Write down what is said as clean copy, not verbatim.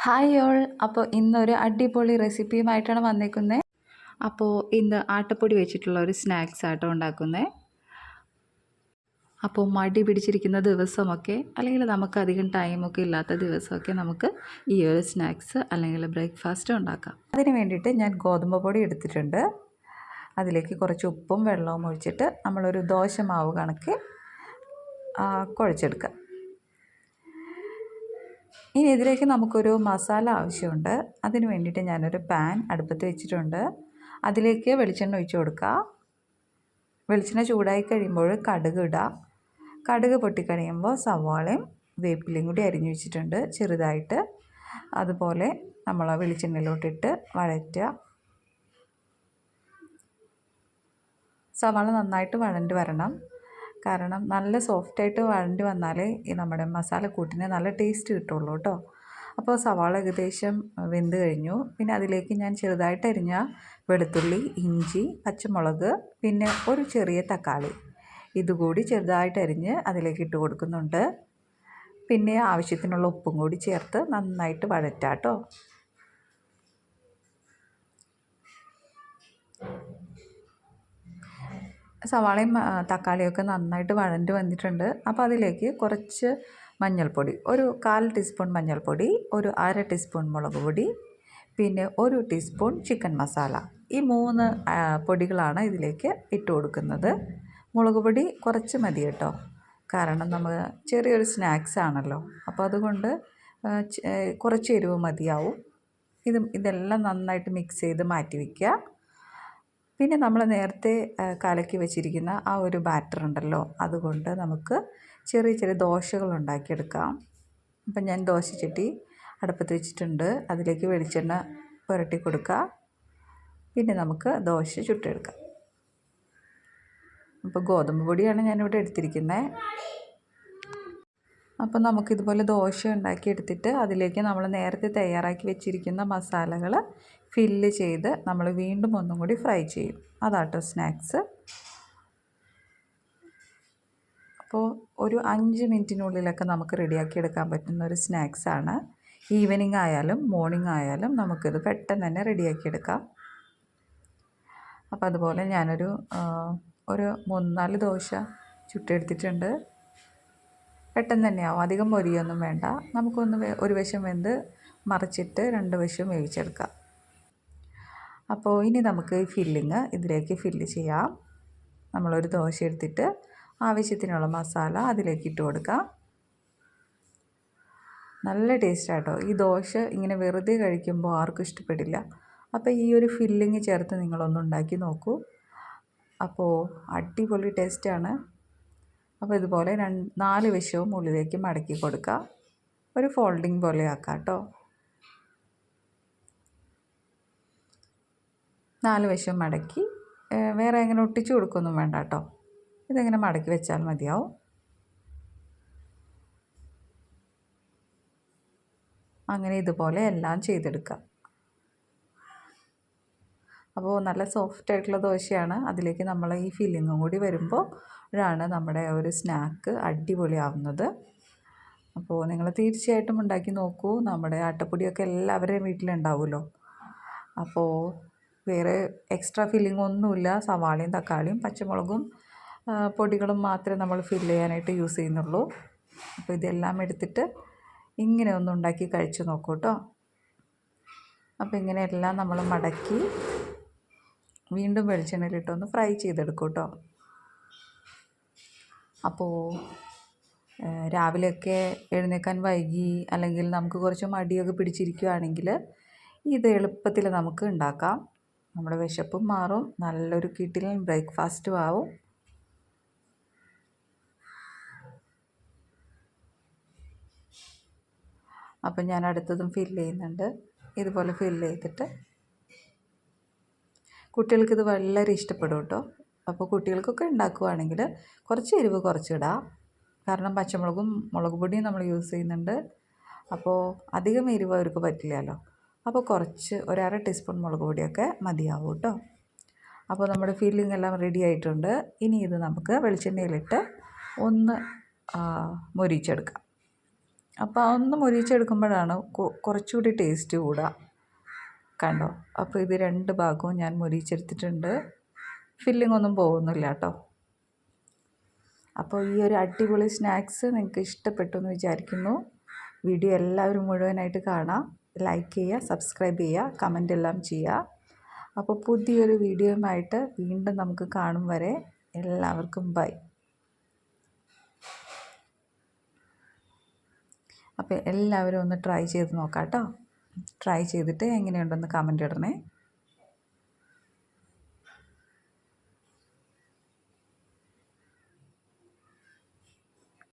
Hi all. അപ്പോൾ ഇന്നൊരു അടിപൊളി റെസിപ്പിയുമായിട്ടാണ് വന്നേക്കുന്നത്. അപ്പോൾ ഇന്ന് ആട്ടപ്പൊടി വെച്ചിട്ടുള്ള ഒരു സ്നാക്സ് ആട്ടോ ഉണ്ടാക്കുന്നത്. അപ്പോൾ മടി പിടിച്ചിരിക്കുന്ന ദിവസമൊക്കെ അല്ലെങ്കിൽ നമുക്ക് അധികം ടൈമൊക്കെ ഇല്ലാത്ത ദിവസമൊക്കെ നമുക്ക് ഈ ഒരു സ്നാക്സ് അല്ലെങ്കിൽ ബ്രേക്ക്ഫാസ്റ്റ് ഉണ്ടാക്കാം. അതിന് വേണ്ടിയിട്ട് ഞാൻ ഗോതമ്പ് പൊടി എടുത്തിട്ടുണ്ട്. അതിലേക്ക് കുറച്ച് ഉപ്പും വെള്ളവും ഒഴിച്ചിട്ട് നമ്മളൊരു ദോശ മാവ് കണക്ക് കുഴച്ചെടുക്കുക. ഇനി ഇതിലേക്ക് നമുക്കൊരു മസാല ആവശ്യമുണ്ട്. അതിന് വേണ്ടിയിട്ട് ഞാനൊരു പാൻ അടുപ്പത്ത് വെച്ചിട്ടുണ്ട്. അതിലേക്ക് വെളിച്ചെണ്ണ ഒഴിച്ച് കൊടുക്കുക. വെളിച്ചെണ്ണ ചൂടായി കഴിയുമ്പോൾ കടുക് ഇടുക. കടുക് പൊട്ടിക്കഴിയുമ്പോൾ സവാളയും വേപ്പിലയും കൂടി അരിഞ്ഞു വെച്ചിട്ടുണ്ട് ചെറുതായിട്ട്. അതുപോലെ നമ്മൾ വെളിച്ചെണ്ണയിലോട്ടിട്ട് വഴറ്റുക. സവാള നന്നായിട്ട് വഴണ്ട് വരണം. കാരണം നല്ല സോഫ്റ്റായിട്ട് വഴണ്ടി വന്നാലേ ഈ നമ്മുടെ മസാലക്കൂട്ടിന് നല്ല ടേസ്റ്റ് കിട്ടുള്ളൂ കേട്ടോ. അപ്പോൾ സവാള ഏകദേശം വെന്ത് കഴിഞ്ഞു. പിന്നെ അതിലേക്ക് ഞാൻ ചെറുതായിട്ട് അരിഞ്ഞ വെളുത്തുള്ളി, ഇഞ്ചി, പച്ചമുളക്, പിന്നെ ഒരു ചെറിയ തക്കാളി ഇതുകൂടി ചെറുതായിട്ട് അരിഞ്ഞ് അതിലേക്ക് ഇട്ട് കൊടുക്കുന്നുണ്ട്. പിന്നെ ആവശ്യത്തിനുള്ള ഉപ്പും കൂടി ചേർത്ത് നന്നായിട്ട് വഴറ്റാം കേട്ടോ. സവാളയും തക്കാളിയൊക്കെ നന്നായിട്ട് വഴണ്ട് വന്നിട്ടുണ്ട്. അപ്പോൾ അതിലേക്ക് കുറച്ച് മഞ്ഞൾപ്പൊടി, ഒരു 1/4 ടീസ്പൂൺ മഞ്ഞൾപ്പൊടി, ഒരു 1/2 ടീസ്പൂൺ മുളക് പൊടി, പിന്നെ 1 ടീസ്പൂൺ ചിക്കൻ മസാല, ഈ 3 പൊടികളാണ് ഇതിലേക്ക് ഇട്ട് കൊടുക്കുന്നത്. മുളക് പൊടി കുറച്ച് മതി കേട്ടോ, കാരണം നമ്മൾ ചെറിയൊരു സ്നാക്സ് ആണല്ലോ. അപ്പോൾ അതുകൊണ്ട് കുറച്ച് എരിവ് മതിയാവും. ഇതെല്ലാം നന്നായിട്ട് മിക്സ് ചെയ്ത് മാറ്റി വയ്ക്കുക. പിന്നെ നമ്മൾ നേരത്തെ കലക്കി വെച്ചിരിക്കുന്ന ആ ഒരു ബാറ്റർ ഉണ്ടല്ലോ, അതുകൊണ്ട് നമുക്ക് ചെറിയ ചെറിയ ദോശകൾ ഉണ്ടാക്കിയെടുക്കാം. അപ്പം ഞാൻ ദോശച്ചട്ടി അടുപ്പത്ത് വെച്ചിട്ടുണ്ട്. അതിലേക്ക് വെളിച്ചെണ്ണ പുരട്ടി കൊടുക്കുക. പിന്നെ നമുക്ക് ദോശ ചുട്ടെടുക്കാം. അപ്പോൾ ഗോതമ്പ് പൊടിയാണ് ഞാനിവിടെ എടുത്തിരിക്കുന്നത്. അപ്പോൾ നമുക്കിതുപോലെ ദോശ ഉണ്ടാക്കിയെടുത്തിട്ട് അതിലേക്ക് നമ്മൾ നേരത്തെ തയ്യാറാക്കി വെച്ചിരിക്കുന്ന മസാലകൾ ഫില്ല് ചെയ്ത് നമ്മൾ വീണ്ടും ഒന്നും കൂടി ഫ്രൈ ചെയ്യും. അതാട്ടോ സ്നാക്സ്. അപ്പോൾ ഒരു 5 മിനിറ്റിനുള്ളിലൊക്കെ നമുക്ക് റെഡിയാക്കി എടുക്കാൻ പറ്റുന്ന ഒരു സ്നാക്സാണ്. ഈവനിങ് ആയാലും മോർണിംഗ് ആയാലും നമുക്കിത് പെട്ടെന്ന് തന്നെ റെഡിയാക്കിയെടുക്കാം. അപ്പോൾ അതുപോലെ ഞാനൊരു 3-4 ദോശ ചുട്ടെടുത്തിട്ടുണ്ട്. പെട്ടെന്ന് തന്നെയാവും, അധികം മൊരിയൊന്നും വേണ്ട. നമുക്കൊന്ന് ഒരു വശം വെന്ത് മറിച്ചിട്ട് 2 വശം വേവിച്ചെടുക്കാം. അപ്പോൾ ഇനി നമുക്ക് ഈ ഫില്ലിങ് ഇതിലേക്ക് ഫില്ല് ചെയ്യാം. നമ്മളൊരു ദോശ എടുത്തിട്ട് ആവശ്യത്തിനുള്ള മസാല അതിലേക്ക് ഇട്ട് കൊടുക്കാം. നല്ല ടേസ്റ്റാട്ടോ. ഈ ദോശ ഇങ്ങനെ വെറുതെ കഴിക്കുമ്പോൾ ആർക്കും ഇഷ്ടപ്പെടില്ല. അപ്പോൾ ഈ ഒരു ഫില്ലിങ് ചേർത്ത് നിങ്ങളൊന്ന് ഉണ്ടാക്കി നോക്കൂ. അപ്പോൾ അടിപൊളി ടേസ്റ്റാണ്. അപ്പോൾ ഇതുപോലെ 4 വശവും ഉള്ളിലേക്ക് മടക്കി കൊടുക്കുക. ഒരു ഫോൾഡിങ് പോലെ ആക്കാം കേട്ടോ. 4 വശവും മടക്കി വേറെ അങ്ങനെ ഒട്ടിച്ചു കൊടുക്കൊന്നും വേണ്ട കേട്ടോ. ഇതെങ്ങനെ മടക്കി വെച്ചാൽ മതിയാവും. അങ്ങനെ ഇതുപോലെ എല്ലാം ചെയ്തെടുക്കാം. അപ്പോൾ നല്ല സോഫ്റ്റ് ആയിട്ടുള്ള ദോശയാണ്. അതിലേക്ക് നമ്മൾ ഈ ഫില്ലിങ്ങും കൂടി വരുമ്പോൾ ാണ് നമ്മുടെ ഒരു സ്നാക്ക് അടിപൊളിയാവുന്നത്. അപ്പോൾ നിങ്ങൾ തീർച്ചയായിട്ടും ഉണ്ടാക്കി നോക്കൂ. നമ്മുടെ ആട്ടപ്പൊടിയൊക്കെ എല്ലാവരുടെയും വീട്ടിലുണ്ടാവുമല്ലോ. അപ്പോൾ വേറെ എക്സ്ട്രാ ഫില്ലിംഗ് ഒന്നുമില്ല. സവാളയും തക്കാളിയും പച്ചമുളകും പൊടികളും മാത്രമേ നമ്മൾ ഫില്ല് ചെയ്യാനായിട്ട് യൂസ് ചെയ്യുന്നുള്ളൂ. അപ്പോൾ ഇതെല്ലാം എടുത്തിട്ട് ഇങ്ങനെ ഒന്ന് ഉണ്ടാക്കി കഴിച്ച് നോക്കൂ കേട്ടോ. അപ്പോൾ ഇങ്ങനെ എല്ലാം നമ്മൾ മടക്കി വീണ്ടും വെളിച്ചെണ്ണയിലിട്ടൊന്ന് ഫ്രൈ ചെയ്തെടുക്കും കേട്ടോ. അപ്പോൾ രാവിലെയൊക്കെ എഴുന്നേൽക്കാൻ വൈകി അല്ലെങ്കിൽ നമുക്ക് കുറച്ച് മടിയൊക്കെ പിടിച്ചിരിക്കുകയാണെങ്കിൽ ഇത് എളുപ്പത്തിൽ നമുക്ക് ഉണ്ടാക്കാം. നമ്മുടെ വിശപ്പും മാറും, നല്ലൊരു കിടിലൻ ബ്രേക്ക്ഫാസ്റ്റും ആവും. അപ്പം ഞാൻ അടുത്തതും ഫില്ല് ചെയ്യുന്നുണ്ട്. ഇതുപോലെ ഫില്ല് ചെയ്തിട്ട് കുട്ടികൾക്കിത് വളരെ ഇഷ്ടപ്പെടും കേട്ടോ. അപ്പോൾ കുട്ടികൾക്കൊക്കെ ഉണ്ടാക്കുകയാണെങ്കിൽ കുറച്ച് എരിവ് കുറച്ചിടാം. കാരണം പച്ചമുളകും മുളക് പൊടിയും നമ്മൾ യൂസ് ചെയ്യുന്നുണ്ട്. അപ്പോൾ അധികം എരിവ് അവർക്ക് പറ്റില്ലല്ലോ. അപ്പോൾ കുറച്ച് 1/2 ടീസ്പൂൺ മുളക് പൊടിയൊക്കെ മതിയാവും കേട്ടോ. അപ്പോൾ നമ്മുടെ ഫില്ലിംഗ് എല്ലാം റെഡി ആയിട്ടുണ്ട്. ഇനി ഇത് നമുക്ക് വെളിച്ചെണ്ണയിലിട്ട് ഒന്ന് മൊരിച്ചെടുക്കാം. അപ്പോൾ അതൊന്ന് മൊരിച്ചെടുക്കുമ്പോഴാണ് കുറച്ചുകൂടി ടേസ്റ്റ് കൂടുക. കണ്ടോ? അപ്പോൾ ഇത് 2 ഭാഗവും ഞാൻ മൊരിച്ചെടുത്തിട്ടുണ്ട്. ഫില്ലിംഗ് ഒന്നും പോകുന്നില്ല കേട്ടോ. അപ്പോൾ ഈ ഒരു അടിപൊളി സ്നാക്സ് നിങ്ങൾക്ക് ഇഷ്ടപ്പെട്ടു എന്ന് വിചാരിക്കുന്നു. വീഡിയോ എല്ലാവരും മുഴുവനായിട്ട് കാണാം, ലൈക്ക് ചെയ്യുക, സബ്സ്ക്രൈബ് ചെയ്യുക, കമൻ്റ് എല്ലാം ചെയ്യുക. അപ്പോൾ പുതിയൊരു വീഡിയോയുമായിട്ട് വീണ്ടും നമുക്ക് കാണും വരെ എല്ലാവർക്കും ബൈ. അപ്പോൾ എല്ലാവരും ഒന്ന് ട്രൈ ചെയ്ത് നോക്കാം കേട്ടോ. ട്രൈ ചെയ്തിട്ട് എങ്ങനെയുണ്ടെന്ന് കമൻ്റ് ഇടണേ.